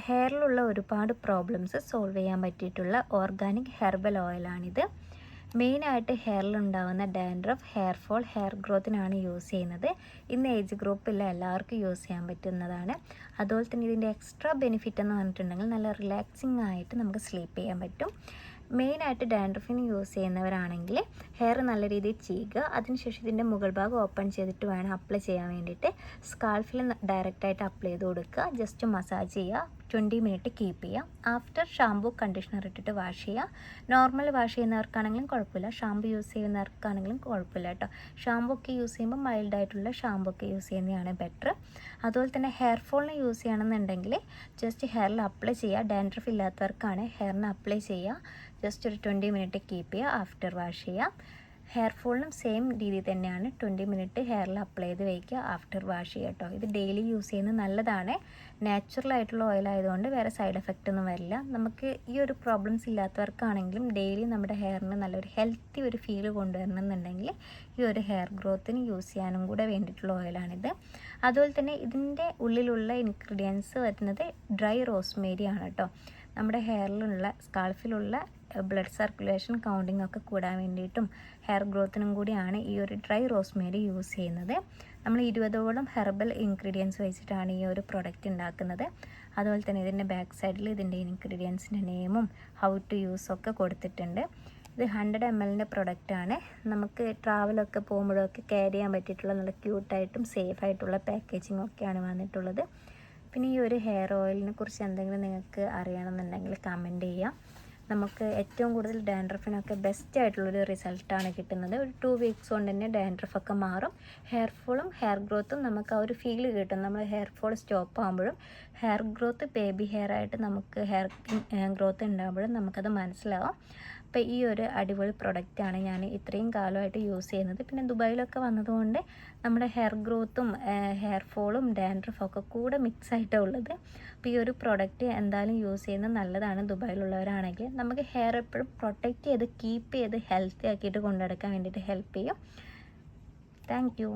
ഹെയറിലുള്ള ഒരുപാട് problems solve ചെയ്യാൻ പറ്റിയിട്ടുള്ള ഓർഗാനിക് ഹെർബൽ ഓയിലാണിത്. മെയിനായിട്ട് ഹെയറിലുണ്ടാകുന്ന ഡാൻഡ്രഫ്, ഹെയർ ഫോൾ, ഹെയർ ഗ്രോത്തിനാണ് യൂസ് ചെയ്യുന്നത്. ഇന്ന് ഏജ് ഗ്രൂപ്പിൽ എല്ലാവർക്കും യൂസ് ചെയ്യാൻ പറ്റുന്നതാണ്. അതുപോലെ തന്നെ ഇതിൻ്റെ എക്സ്ട്രാ ബെനിഫിറ്റ് എന്ന് പറഞ്ഞിട്ടുണ്ടെങ്കിൽ നല്ല റിലാക്സിങ് ആയിട്ട് നമുക്ക് സ്ലീപ്പ് ചെയ്യാൻ പറ്റും. മെയിനായിട്ട് ഡാൻഡ്രഫിന് യൂസ് ചെയ്യുന്നവരാണെങ്കിൽ ഹെയർ നല്ല രീതിയിൽ ചെയ്യുക. അതിനുശേഷം ഇതിൻ്റെ മുകൾ ഭാഗം ഓപ്പൺ ചെയ്തിട്ട് വേണം അപ്ലൈ ചെയ്യാൻ വേണ്ടിയിട്ട്. സ്കാൾഫിൽ ഡയറക്റ്റായിട്ട് അപ്ലൈ ചെയ്ത് കൊടുക്കുക. ജസ്റ്റ് മസാജ് ചെയ്യുക. 20 മിനിറ്റ് കീപ്പ് ചെയ്യുക. ആഫ്റ്റർ ഷാമ്പൂ കണ്ടീഷണർ ഇട്ടിട്ട് വാഷ് ചെയ്യുക. നോർമൽ വാഷ് ചെയ്യുന്നവർക്കാണെങ്കിലും കുഴപ്പമില്ല, ഷാമ്പു യൂസ് ചെയ്യുന്നവർക്കാണെങ്കിലും കുഴപ്പമില്ല കേട്ടോ. ഷാമ്പു ഒക്കെ യൂസ് ചെയ്യുമ്പോൾ മൈൽഡായിട്ടുള്ള ഷാമ്പു ഒക്കെ യൂസ് ചെയ്യുന്നതാണ് ബെറ്റർ. അതുപോലെ തന്നെ ഹെയർ ഫോളിന് യൂസ് ചെയ്യണമെന്നുണ്ടെങ്കിൽ ജസ്റ്റ് ഹെയറിൽ അപ്ലൈ ചെയ്യുക. ഡാൻഡ്രഫ് ഇല്ലാത്തവർക്കാണ് ഹെയറിന് അപ്ലൈ ചെയ്യുക. ജസ്റ്റ് ഒരു 20 മിനിറ്റ് കീപ്പ് ചെയ്യുക. ആഫ്റ്റർ വാഷ് ചെയ്യുക. ഹെയർ ഫോളിനും സെയിം രീതി തന്നെയാണ്. 20 മിനിറ്റ് ഹെയറിൽ അപ്ലൈ ചെയ്ത് വയ്ക്കുക. ആഫ്റ്റർ വാഷ് ചെയ്യുക കേട്ടോ. ഇത് ഡെയിലി യൂസ് ചെയ്യുന്നത് നല്ലതാണ്. നാച്ചുറൽ ആയിട്ടുള്ള ഓയിൽ ആയതുകൊണ്ട് വേറെ സൈഡ് എഫക്റ്റ് ഒന്നും വരില്ല. നമുക്ക് ഈ ഒരു പ്രോബ്ലംസ് ഇല്ലാത്തവർക്കാണെങ്കിലും ഡെയിലി നമ്മുടെ ഹെയറിന് നല്ലൊരു ഹെൽത്തി ഒരു ഫീൽ കൊണ്ടുവരണം എന്നുണ്ടെങ്കിൽ ഈ ഒരു ഹെയർ ഗ്രോത്തിന് യൂസ് ചെയ്യാനും കൂടെ വേണ്ടിയിട്ടുള്ള ഓയിലാണിത്. അതുപോലെ തന്നെ ഇതിൻ്റെ ഉള്ളിലുള്ള ഇൻഗ്രീഡിയൻസ് വരുന്നത് ഡ്രൈ റോസ്മേരി ആണ് കേട്ടോ. നമ്മുടെ ഹെയറിലുള്ള സ്കാൾഫിലുള്ള ബ്ലഡ് സർക്കുലേഷൻ കൗണ്ടിങ് ഒക്കെ കൂടാൻ വേണ്ടിയിട്ടും ഹെയർ ഗ്രോത്തിനും കൂടിയാണ് ഈ ഒരു ഡ്രൈ റോസ്മേരി യൂസ് ചെയ്യുന്നത്. നമ്മൾ 20ഓളം ഹെർബൽ ഇൻഗ്രീഡിയൻസ് വെച്ചിട്ടാണ് ഈ ഒരു പ്രൊഡക്റ്റ് ഉണ്ടാക്കുന്നത്. അതുപോലെ തന്നെ ഇതിൻ്റെ ബാക്ക് സൈഡിൽ ഇതിൻ്റെ ഇൻഗ്രീഡിയൻസിൻ്റെ നെയിമും ഹൗ ടു യൂസ് ഒക്കെ കൊടുത്തിട്ടുണ്ട്. ഇത് 100 ml പ്രൊഡക്റ്റാണ്. നമുക്ക് ട്രാവലൊക്കെ പോകുമ്പോഴൊക്കെ ക്യാരി ചെയ്യാൻ പറ്റിയിട്ടുള്ള നല്ല ക്യൂട്ടായിട്ടും സേഫായിട്ടുള്ള പാക്കേജിങ് ഒക്കെയാണ് വന്നിട്ടുള്ളത്. പിന്നെ ഈ ഒരു ഹെയർ ഓയിലിനെ കുറിച്ച് എന്തെങ്കിലും നിങ്ങൾക്ക് അറിയണമെന്നുണ്ടെങ്കിൽ കമൻറ്റ് ചെയ്യാം. നമുക്ക് ഏറ്റവും കൂടുതൽ ഡാൻഡ്രഫിനൊക്കെ ബെസ്റ്റ് ആയിട്ടുള്ളൊരു റിസൾട്ടാണ് കിട്ടുന്നത്. ഒരു 2 വീക്സ് കൊണ്ട് തന്നെ ഡാൻഡ്രഫൊക്കെ മാറും. ഹെയർ ഫോളും ഹെയർ ഗ്രോത്തും നമുക്ക് ആ ഒരു ഫീൽ കിട്ടും. നമ്മൾ ഹെയർ ഫോൾ സ്റ്റോപ്പ് ആകുമ്പോഴും ഹെയർ ഗ്രോത്ത് ബേബി ഹെയർ ആയിട്ട് നമുക്ക് ഹെയർ ഗ്രോത്ത് ഉണ്ടാകുമ്പോഴും നമുക്കത് മനസ്സിലാവും. അപ്പോൾ ഈ ഒരു അടിപൊളി പ്രൊഡക്റ്റാണ് ഞാൻ ഇത്രയും കാലമായിട്ട് യൂസ് ചെയ്യുന്നത്. പിന്നെ ദുബായിലൊക്കെ വന്നതുകൊണ്ട് നമ്മുടെ ഹെയർ ഗ്രോത്തും ഹെയർ ഫോളും ഡാൻഡ്രഫൊക്കെ കൂടെ മിക്സ് ആയിട്ടാണ് ഉള്ളത്. അപ്പോൾ ഈ ഒരു പ്രൊഡക്റ്റ് എന്തായാലും യൂസ് ചെയ്യുന്നത് നല്ലതാണ്. ദുബായിലുള്ളവരാണെങ്കിൽ നമുക്ക് ഹെയർ എപ്പോഴും പ്രൊട്ടക്റ്റ് ചെയ്ത് കീപ്പ് ചെയ്ത് ഹെൽത്തി ആക്കിയിട്ട് കൊണ്ടുനടക്കാൻ വേണ്ടിയിട്ട് ഹെൽപ്പ് ചെയ്യും. Thank you.